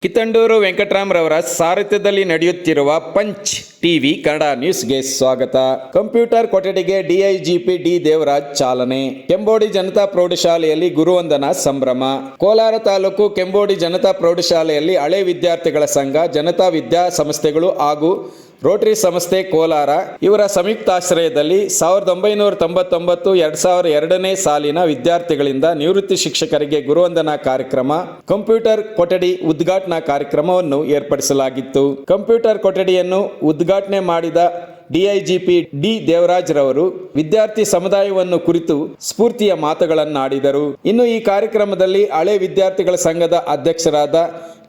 ಕಿತ್ತಂಡೂರು ವೆಂಕಟರಾಮ್ರವರ ಸಾರಥ್ಯದಲ್ಲಿ ನಡೆಯುತ್ತಿರುವ punch TV Kannada ನ್ಯೂಸ್ಗೆ ಸ್ವಾಗತ. ಕಂಪ್ಯೂಟರ್ ಕೊಠಡಿಗೆ ಡಿಐಜಿಪಿ ಡಿ ದೇವರಾಜ್ ಚಾಲನೆ. ಕೆಂಬೋಡಿ ಜನತಾ ಪ್ರೌಢಶಾಲೆಯಲ್ಲಿ ಗುರುವಂದನಾ ಸಂಭ್ರಮ. ಕೋಲಾರ ತಾಲೂಕು ಕೆಂಬೋಡಿ ಜನತಾ ಪ್ರೌಢಶಾಲೆಯಲ್ಲಿ ಹಳೆ ವಿದ್ಯಾರ್ಥಿಗಳ ಸಂಘ, ಜನತಾ ವಿದ್ಯಾ ಸಂಸ್ಥೆಗಳು ಹಾಗೂ ರೋಟರಿ ಸಂಸ್ಥೆ ಕೋಲಾರ ಇವರ ಸಂಯುಕ್ತಾಶ್ರಯದಲ್ಲಿ 1999-2002ನೇ ಸಾಲಿನ ವಿದ್ಯಾರ್ಥಿಗಳಿಂದ ನಿವೃತ್ತಿ ಶಿಕ್ಷಕರಿಗೆ ಗುರುವಂದನಾ ಕಾರ್ಯಕ್ರಮ, ಕಂಪ್ಯೂಟರ್ ಕೊಠಡಿ ಉದ್ಘಾಟನಾ ಕಾರ್ಯಕ್ರಮವನ್ನು ಏರ್ಪಡಿಸಲಾಗಿತ್ತು. ಕಂಪ್ಯೂಟರ್ ಕೊಠಡಿಯನ್ನು ಉದ್ಘಾಟನೆ ಮಾಡಿದ ಡಿಐಜಿಪಿ ಡಿ ದೇವರಾಜ್ ರವರು ವಿದ್ಯಾರ್ಥಿ ಸಮುದಾಯವನ್ನು ಕುರಿತು ಸ್ಫೂರ್ತಿಯ ಮಾತುಗಳನ್ನಾಡಿದರು. ಇನ್ನು ಈ ಕಾರ್ಯಕ್ರಮದಲ್ಲಿ ಹಳೆ ವಿದ್ಯಾರ್ಥಿಗಳ ಸಂಘದ ಅಧ್ಯಕ್ಷರಾದ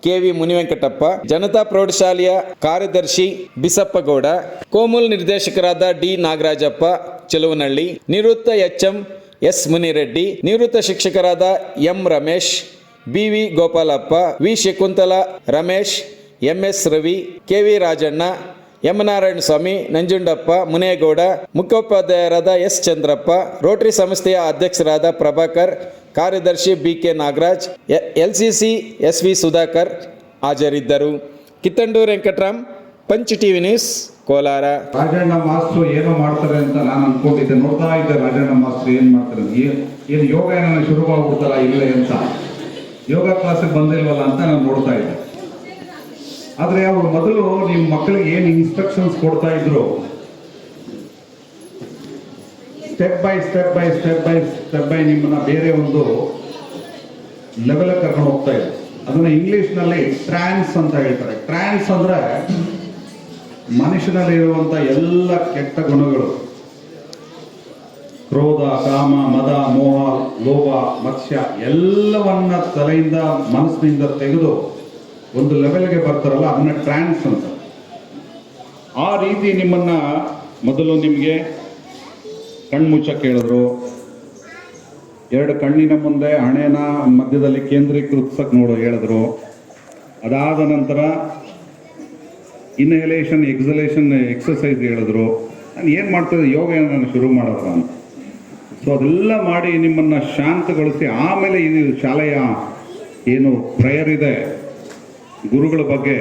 KV ಮುನಿವೆಂಕಟಪ್ಪ, ಜನತಾ ಪ್ರೌಢಶಾಲೆಯ ಕಾರ್ಯದರ್ಶಿ ಬಿಸಪ್ಪಗೌಡ, ಕೋಮುಲ್ ನಿರ್ದೇಶಕರಾದ ಡಿ ನಾಗರಾಜಪ್ಪ ಚೆಲುವನಹಳ್ಳಿ, ನಿವೃತ್ತ HM ಎಸ್ ಮುನಿರೆಡ್ಡಿ, ನಿವೃತ್ತ ಶಿಕ್ಷಕರಾದ M Ramesh, BV Gopalappa, V Shakuntala, Ramesh, MS Ravi, KV Rajanna, M Narayana Swamy, Nanjundappa, Munegowda, ಮುಖ್ಯೋಪಾಧ್ಯಾಯರಾದ S ಚಂದ್ರಪ್ಪ, ರೋಟರಿ ಸಂಸ್ಥೆಯ ಅಧ್ಯಕ್ಷರಾದ ಪ್ರಭಾಕರ್, ಕಾರ್ಯದರ್ಶಿ BK Nagaraj, LCC SV Sudhakar ಹಾಜರಿದ್ದರು. Kittandur Venkataram, Punch TV news, Kolar. Rajanna master ಏನೋ ಮಾಡ್ತಾರೆ ಅಂತ ನಾನು ಅನ್ಕೊಂಡಿದ್ದೆ. ನೋಡ್ತಾ ಇದ್ದೆ ರಾಜಣ್ಣ ಮಾಸ್ಟ್ರು ಏನು ಮಾಡ್ತಾರೆ, ಏನು ಯೋಗ ಏನೋ ಶುರುವಾಗ್ಬಿಡ್ತಾರ ಇಲ್ಲ ಅಂತ, ಯೋಗ ಕ್ಲಾಸಿಗೆ ಬಂದಿಲ್ವಲ್ಲ ಅಂತ ನಾನು ನೋಡ್ತಾ ಇದ್ದೆ. ಆದರೆ ಅವರು ಮೊದಲು ನಿಮ್ಮ ಮಕ್ಕಳಿಗೆ ಏನು ಇನ್ಸ್ಟ್ರಕ್ಷನ್ಸ್ ಕೊಡ್ತಾ ಇದ್ರು, ಸ್ಟೆಪ್ ಬೈ ನಿಮ್ಮನ್ನ ಬೇರೆ ಒಂದು ಲೆವೆಲ್ ಕರ್ಕೊಂಡು ಹೋಗ್ತಾ ಇದ್ರು. ಅದನ್ನ ಇಂಗ್ಲಿಷ್ನಲ್ಲಿ ಟ್ರಾನ್ಸ್ ಅಂತ ಹೇಳ್ತಾರೆ. ಟ್ರಾನ್ಸ್ ಅಂದ್ರೆ ಮನುಷ್ಯನಲ್ಲಿ ಇರುವಂತ ಎಲ್ಲ ಕೆಟ್ಟ ಗುಣಗಳು, ಕ್ರೋಧ, ಕಾಮ, ಮದ, ಮೋಹ, ಲೋಭ, ಮತ್ಸ್ಯ ಎಲ್ಲವನ್ನ ತಲೆಯಿಂದ ಮನಸ್ಸಿನಿಂದ ತೆಗೆದು ಒಂದು ಲೆವೆಲ್ಗೆ ಬರ್ತಾರಲ್ಲ, ಅದನ್ನ ಟ್ರಾನ್ಸ್ ಅಂತ. ಆ ರೀತಿ ನಿಮ್ಮನ್ನ ಮೊದಲು ನಿಮಗೆ ಕಣ್ಮುಚ್ಚಕ್ಕೆ ಹೇಳಿದ್ರು, ಎರಡು ಕಣ್ಣಿನ ಮುಂದೆ ಹಣೆನ ಮಧ್ಯದಲ್ಲಿ ಕೇಂದ್ರೀಕೃತಿಸಕ್ಕೆ ಹೇಳಿದ್ರು. ಅದಾದ ನಂತರ ಇನ್ಹಲೇಷನ್ ಎಕ್ಸಲೇಷನ್ ಎಕ್ಸಸೈಸ್ ಹೇಳಿದ್ರು. ನಾನು ಏನು ಮಾಡ್ತಿದ್ದೆ, ಯೋಗ ನಾನು ಶುರು ಮಾಡಿದ್ರ ಅಂತ. ಸೊ ಅದೆಲ್ಲ ಮಾಡಿ ನಿಮ್ಮನ್ನು ಶಾಂತಗೊಳಿಸಿ ಆಮೇಲೆ ಇದು ಶಾಲೆಯ ಏನು ಪ್ರೇಯರ್ ಇದೆ ಗುರುಗಳ ಬಗ್ಗೆ,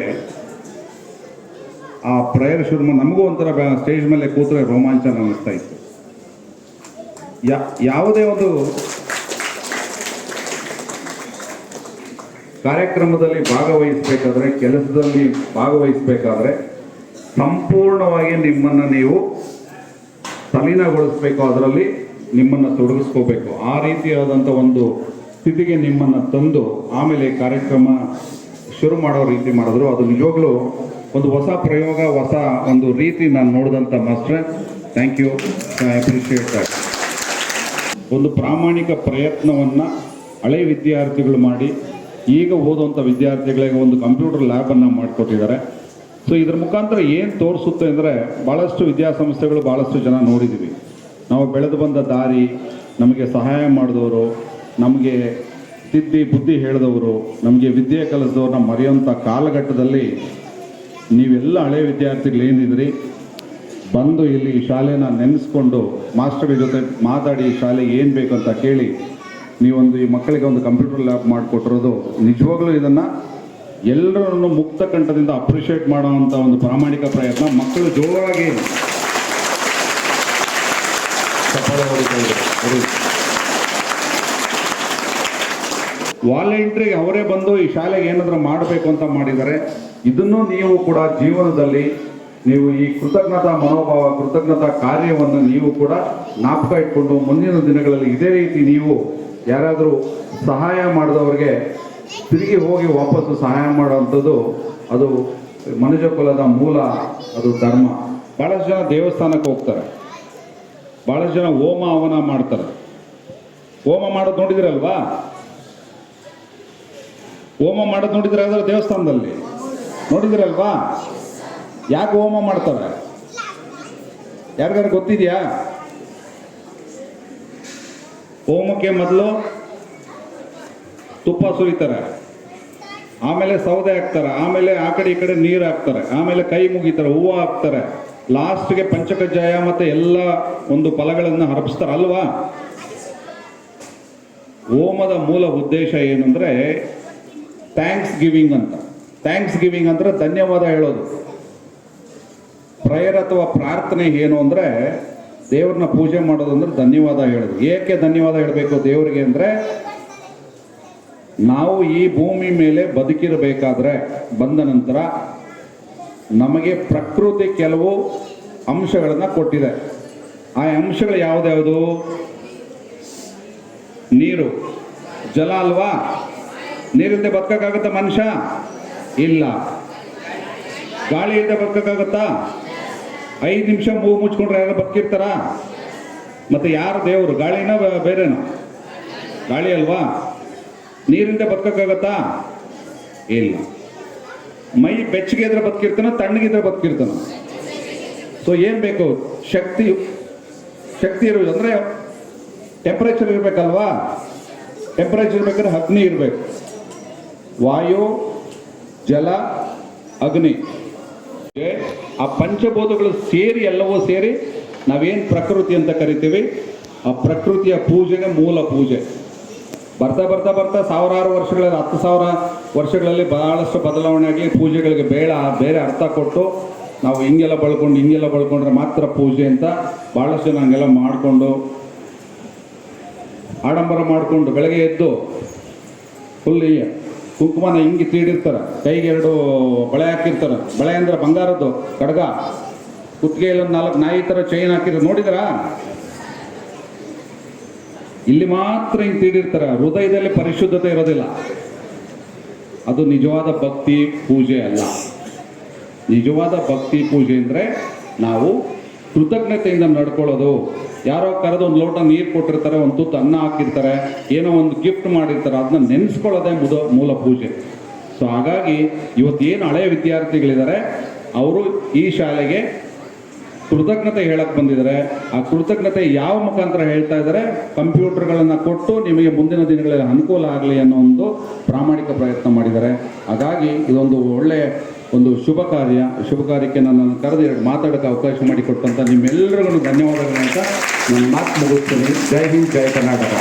ಆ ಪ್ರೇಯರ್ ಶುರು ಮಾಡಿ ನಮಗೂ ಒಂಥರ ಸ್ಟೇಜ್ ಮೇಲೆ ಕೂತ್ರೆ ರೋಮಾಂಚನ ಅನ್ನಿಸ್ತಾ ಇತ್ತು. ಯಾವುದೇ ಒಂದು ಕಾರ್ಯಕ್ರಮದಲ್ಲಿ ಭಾಗವಹಿಸಬೇಕಾದ್ರೆ, ಕೆಲಸದಲ್ಲಿ ಭಾಗವಹಿಸಬೇಕಾದ್ರೆ ಸಂಪೂರ್ಣವಾಗಿ ನಿಮ್ಮನ್ನು ನೀವು ತಲೀನಗೊಳಿಸ್ಬೇಕು, ಅದರಲ್ಲಿ ನಿಮ್ಮನ್ನು ತೊಡಗಿಸ್ಕೋಬೇಕು. ಆ ರೀತಿಯಾದಂಥ ಒಂದು ಸ್ಥಿತಿಗೆ ನಿಮ್ಮನ್ನು ತಂದು ಆಮೇಲೆ ಕಾರ್ಯಕ್ರಮ ಶುರು ಮಾಡೋ ರೀತಿ ಮಾಡಿದ್ರು. ಅದು ನಿಜವಾಗ್ಲೂ ಒಂದು ಹೊಸ ಪ್ರಯೋಗ, ಹೊಸ ಒಂದು ರೀತಿ ನಾನು ನೋಡಿದಂಥ ಮಾಸ್ಟ್ರೆ. Thank you, I appreciate that. ಒಂದು ಪ್ರಾಮಾಣಿಕ ಪ್ರಯತ್ನವನ್ನು ಹಳೆ ವಿದ್ಯಾರ್ಥಿಗಳು ಮಾಡಿ ಈಗ ಓದುವಂಥ ವಿದ್ಯಾರ್ಥಿಗಳಿಗೆ ಒಂದು ಕಂಪ್ಯೂಟರ್ ಲ್ಯಾಬನ್ನು ಮಾಡಿಕೊಟ್ಟಿದ್ದಾರೆ. ಸೊ ಇದ್ರ ಮುಖಾಂತರ ಏನು ತೋರಿಸುತ್ತೆ ಅಂದರೆ, ಭಾಳಷ್ಟು ವಿದ್ಯಾಸಂಸ್ಥೆಗಳು ಭಾಳಷ್ಟು ಜನ ನೋಡಿದ್ದೀವಿ. ನಾವು ಬೆಳೆದು ಬಂದ ದಾರಿ, ನಮಗೆ ಸಹಾಯ ಮಾಡಿದವರು, ನಮಗೆ ತಿದ್ದಿ ಬುದ್ಧಿ ಹೇಳಿದವರು, ನಮಗೆ ವಿದ್ಯೆ ಕಲಿಸಿದವ್ರನ್ನ ಮರೆಯುವಂಥ ಕಾಲಘಟ್ಟದಲ್ಲಿ ನೀವೆಲ್ಲ ಹಳೆ ವಿದ್ಯಾರ್ಥಿಗಳೇನಿದ್ರಿ ಬಂದು ಇಲ್ಲಿ ಶಾಲೆನ ನೆನೆಸ್ಕೊಂಡು ಮಾಸ್ಟರ್ಗಳ ಜೊತೆ ಮಾತಾಡಿ ಶಾಲೆಗೆ ಏನು ಬೇಕು ಅಂತ ಕೇಳಿ ನೀವೊಂದು ಈ ಮಕ್ಕಳಿಗೆ ಒಂದು ಕಂಪ್ಯೂಟರ್ ಲ್ಯಾಬ್ ಮಾಡಿಕೊಟ್ಟಿರೋದು ನಿಜವಾಗ್ಲೂ ಇದನ್ನು ಎಲ್ಲರನ್ನು ಮುಕ್ತ ಕಂಠದಿಂದ ಅಪ್ರಿಷಿಯೇಟ್ ಮಾಡೋವಂಥ ಒಂದು ಪ್ರಾಮಾಣಿಕ ಪ್ರಯತ್ನ. ಮಕ್ಕಳು ಜೋರಾಗಿ ಚಪ್ಪಾಳೆ ಹೊಡಿತಾರೆ. ವಾಲಂಟ್ರಿಗೆ ಅವರೇ ಬಂದು ಈ ಶಾಲೆಗೆ ಏನಾದರೂ ಮಾಡಬೇಕು ಅಂತ ಮಾಡಿದ್ದಾರೆ. ಇದನ್ನು ನೀವು ಕೂಡ ಜೀವನದಲ್ಲಿ ನೀವು ಈ ಕೃತಜ್ಞತಾ ಮನೋಭಾವ, ಕೃತಜ್ಞತಾ ಕಾರ್ಯವನ್ನು ನೀವು ಕೂಡ ಜ್ಞಾಪಕ ಇಟ್ಕೊಂಡು ಮುಂದಿನ ದಿನಗಳಲ್ಲಿ ಇದೇ ರೀತಿ ನೀವು ಯಾರಾದರೂ ಸಹಾಯ ಮಾಡಿದವ್ರಿಗೆ ತಿರುಗಿ ಹೋಗಿ ವಾಪಸ್ಸು ಸಹಾಯ ಮಾಡುವಂಥದ್ದು ಅದು ಮನುಜ ಕುಲದ ಮೂಲ, ಅದು ಧರ್ಮ. ಭಾಳಷ್ಟು ಜನ ದೇವಸ್ಥಾನಕ್ಕೆ ಹೋಗ್ತಾರೆ, ಭಾಳಷ್ಟು ಜನ ಹೋಮ ಹವನ ಮಾಡ್ತಾರೆ. ಹೋಮ ಮಾಡೋದು ನೋಡಿದಿರಲ್ವಾ? ಹೋಮ ಮಾಡೋದು ನೋಡಿದ್ರೆ ಯಾವ್ದಾದ್ರು ದೇವಸ್ಥಾನದಲ್ಲಿ ನೋಡಿದಿರಲ್ವಾ? ಯಾಕೆ ಹೋಮ ಮಾಡ್ತಾರೆ? ಯಾರಿಗಾರು ಗೊತ್ತಿದೆಯಾ? ಹೋಮಕ್ಕೆ ಮೊದಲು ತುಪ್ಪ ಸುರಿತಾರೆ, ಆಮೇಲೆ ಸೌದೆ ಹಾಕ್ತಾರೆ, ಆಮೇಲೆ ಆ ಕಡೆ ಈ ಕಡೆ ನೀರು ಹಾಕ್ತಾರೆ, ಆಮೇಲೆ ಕೈ ಮುಗಿತಾರೆ, ಹೂವು ಹಾಕ್ತಾರೆ, ಲಾಸ್ಟ್ಗೆ ಪಂಚಕಜ್ಜಾಯ ಮತ್ತೆ ಎಲ್ಲ ಒಂದು ಫಲಗಳನ್ನು ಹರಪಿಸ್ತಾರೆ ಅಲ್ವಾ? ಹೋಮದ ಮೂಲ ಉದ್ದೇಶ ಏನಂದ್ರೆ ಥ್ಯಾಂಕ್ಸ್ ಗಿವಿಂಗ್ ಅಂತ. ಥ್ಯಾಂಕ್ಸ್ ಗಿವಿಂಗ್ ಅಂದ್ರೆ ಧನ್ಯವಾದ ಹೇಳೋದು. ಪ್ರೇಯರ್ ಅಥವಾ ಪ್ರಾರ್ಥನೆ ಏನು ಅಂದರೆ ದೇವ್ರನ್ನ ಪೂಜೆ ಮಾಡೋದು ಅಂದ್ರೆ ಧನ್ಯವಾದ ಹೇಳೋದು. ಏಕೆ ಧನ್ಯವಾದ ಹೇಳಬೇಕು ದೇವರಿಗೆ ಅಂದರೆ, ನಾವು ಈ ಭೂಮಿ ಮೇಲೆ ಬದುಕಿರಬೇಕಾದ್ರೆ ಬಂದ ನಂತರ ನಮಗೆ ಪ್ರಕೃತಿ ಕೆಲವು ಅಂಶಗಳನ್ನು ಕೊಟ್ಟಿದೆ. ಆ ಅಂಶಗಳು ಯಾವುದ್ಯಾವುದು? ನೀರು, ಜಲ ಅಲ್ವಾ? ನೀರಿಲ್ಲದೆ ಬದುಕಕ್ಕಾಗತ್ತಾ ಮನುಷ್ಯ? ಇಲ್ಲ. ಗಾಳಿ ಇಲ್ಲದೆ ಬದುಕಕ್ಕಾಗತ್ತಾ? 5 ನಿಮಿಷ ಮೂಗು ಮುಚ್ಕೊಂಡ್ರೆ ಯಾರು ಬದುಕಿರ್ತಾರ? ಮತ್ತೆ ಯಾರು ದೇವರು? ಗಾಳಿನ ಬೇರೆನೋ? ಗಾಳಿ ಅಲ್ವಾ? ನೀರಿಂದ ಬದುಕಕ್ಕಾಗತ್ತಾ? ಇಲ್ಲ. ಮೈ ಬೆಚ್ಚಗೆ ಇದ್ರೆ ಬದುಕಿರ್ತಾನ, ತಣ್ಣಗಿದ್ರೆ ಬದುಕಿರ್ತಾನ. ಸೊ ಏನು ಬೇಕು? ಶಕ್ತಿ ಇರೋದು ಅಂದರೆ ಟೆಂಪರೇಚರ್ ಇರಬೇಕಲ್ವಾ? ಟೆಂಪರೇಚರ್ ಇರ್ಬೇಕಾದ್ರೆ ಅಗ್ನಿ ಇರಬೇಕು. ವಾಯು, ಜಲ, ಅಗ್ನಿ, ಆ ಪಂಚಭೂತಗಳು ಸೇರಿ ಎಲ್ಲವೂ ಸೇರಿ ನಾವೇನು ಪ್ರಕೃತಿ ಅಂತ ಕರಿತೀವಿ, ಆ ಪ್ರಕೃತಿಯ ಪೂಜೆಗೆ ಮೂಲ ಪೂಜೆ. ಬರ್ತಾ ಬರ್ತಾ ಬರ್ತಾ ಸಾವಿರಾರು ವರ್ಷಗಳಲ್ಲಿ 10,000 ವರ್ಷಗಳಲ್ಲಿ ಬಹಳಷ್ಟು ಬದಲಾವಣೆ ಆಗಿ ಪೂಜೆಗಳಿಗೆ ಬೇರೆ ಅರ್ಥ ಕೊಟ್ಟು ನಾವು ಹಿಂಗೆಲ್ಲ ಬಳ್ಕೊಂಡ್ರೆ ಮಾತ್ರ ಪೂಜೆ ಅಂತ ಭಾಳಷ್ಟು ಜನ ಹಂಗೆಲ್ಲ ಮಾಡಿಕೊಂಡು ಆಡಂಬರ ಮಾಡಿಕೊಂಡು ಬೆಳಗ್ಗೆ ಎದ್ದು ಫುಲ್ ಕುಂಕುಮನ ಹಿಂಗೆ ತೀಡಿರ್ತಾರೆ, ಕೈಗೆ 2 ಬಳೆ ಹಾಕಿರ್ತಾರೆ. ಬಳೆ ಅಂದರೆ ಬಂಗಾರದ್ದು ಕಡ್ಗ, ಕುತ್ತಿಗೆಯಲ್ಲಿ 4 ನಾಯಿ ಥರ ಚೈನ್ ಹಾಕಿದ್ರು, ನೋಡಿದ್ರಾ? ಇಲ್ಲಿ ಮಾತ್ರ ಹಿಂಗೆ ತೀಡಿರ್ತಾರೆ. ಹೃದಯದಲ್ಲಿ ಪರಿಶುದ್ಧತೆ ಇರೋದಿಲ್ಲ. ಅದು ನಿಜವಾದ ಭಕ್ತಿ ಪೂಜೆ ಅಲ್ಲ. ನಿಜವಾದ ಭಕ್ತಿ ಪೂಜೆ ಅಂದರೆ ನಾವು ಕೃತಜ್ಞತೆಯಿಂದ ನಡ್ಕೊಳ್ಳೋದು. ಯಾರೋ ಕರೆದು ಒಂದು ಲೋಟ ನೀರು ಕೊಟ್ಟಿರ್ತಾರೆ, ಒಂದು ತುತ್ತು ಅನ್ನ ಹಾಕಿರ್ತಾರೆ, ಏನೋ ಒಂದು ಗಿಫ್ಟ್ ಮಾಡಿರ್ತಾರೆ, ಅದನ್ನ ನೆನೆಸ್ಕೊಳ್ಳೋದೇ ಮೂಲ ಪೂಜೆ. ಸೊ ಹಾಗಾಗಿ ಇವತ್ತೇನು ಹಳೆಯ ವಿದ್ಯಾರ್ಥಿಗಳಿದ್ದಾರೆ ಅವರು ಈ ಶಾಲೆಗೆ ಕೃತಜ್ಞತೆ ಹೇಳಕ್ಕೆ ಬಂದಿದ್ದಾರೆ. ಆ ಕೃತಜ್ಞತೆ ಯಾವ ಮುಖಾಂತರ ಹೇಳ್ತಾ ಇದ್ದಾರೆ? ಕಂಪ್ಯೂಟರ್ಗಳನ್ನು ಕೊಟ್ಟು ನಿಮಗೆ ಮುಂದಿನ ದಿನಗಳಲ್ಲಿ ಅನುಕೂಲ ಆಗಲಿ ಅನ್ನೋ ಒಂದು ಪ್ರಾಮಾಣಿಕ ಪ್ರಯತ್ನ ಮಾಡಿದ್ದಾರೆ. ಹಾಗಾಗಿ ಇದೊಂದು ಒಳ್ಳೆಯ ಒಂದು ಶುಭ ಕಾರ್ಯಕ್ಕೆ ನನ್ನನ್ನು ಕರೆದು 2 ಮಾತಾಡೋಕ್ಕೆ ಅವಕಾಶ ಮಾಡಿಕೊಟ್ಟಂಥ ನಿಮ್ಮೆಲ್ಲರಿಗೂ ಧನ್ಯವಾದಗಳು ಅಂತ ನಾನು ಮಾತು ಮುಗಿಸ್ತೀನಿ. ಜೈ ಹಿಂದ್, ಜೈ ಕರ್ನಾಟಕ.